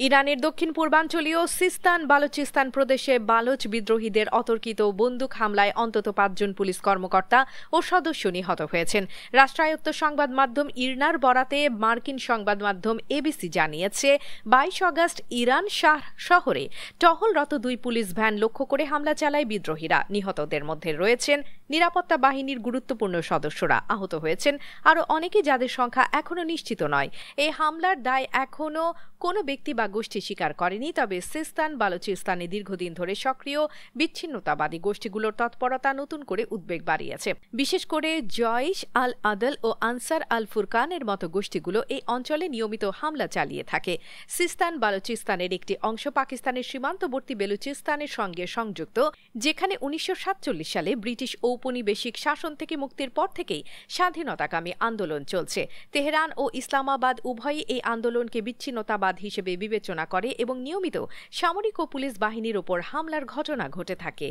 ইরানের দক্ষিণ পূর্বাঞ্চলীয় সিস্তান বালুচিস্তান প্রদেশে বালুচ বিদ্রোহীদের অতর্কিত বন্দুক হামলায় অন্তত ৫ জন পুলিশ কর্মকর্তা ও সদস্য নিহত হয়েছেন। রাষ্ট্রায়ত্ত সংবাদ মাধ্যম ইরনার বরাতে মার্কিন সংবাদ মাধ্যম এবিসি জানিয়েছে, ২২ আগস্ট ইরান শাহ শহরে টহলরত ২ পুলিশ ভ্যান লক্ষ্য করে হামলা চালায় বিদ্রোহীরা। নিহতদের মধ্যে রয়েছেন নিরাপত্তা বাহিনীর গুরুত্বপূর্ণ সদস্যরা। আহত হয়েছেন আরও অনেকে, যাদের সংখ্যা এখনও নিশ্চিত নয়। এই হামলার দায় এখনও কোনো ব্যক্তি বা গোষ্ঠী স্বীকার করেনি, তবে সিস্তান বালুচিস্তানে দীর্ঘদিন ধরে সক্রিয় বিচ্ছিন্নতাবাদী গোষ্ঠীগুলোর তৎপরতা নতুন করে উদ্বেগ বাড়িয়েছে। বিশেষ করে জয়েশ আল আদল ও আনসার আল ফুরকানের মতো গোষ্ঠীগুলো এই অঞ্চলে নিয়মিত হামলা চালিয়ে থাকে। সিস্তান বালুচিস্তানের একটি অংশ পাকিস্তানের সীমান্তবর্তী বেলুচিস্তানের সঙ্গে সংযুক্ত, যেখানে ১৯৪৭ সালে ব্রিটিশ ঔপনিবেশিক শাসন থেকে মুক্তির পর থেকেই স্বাধীনতাকামী আন্দোলন চলছে। তেহরান ও ইসলামাবাদ উভয়ই এই আন্দোলনকে বিচ্ছিন্নতাবাদ হিসেবে বিবেচনা করে এবং নিয়মিত সামরিক ও পুলিশ বাহিনীর ওপর হামলার ঘটনা ঘটে থাকে।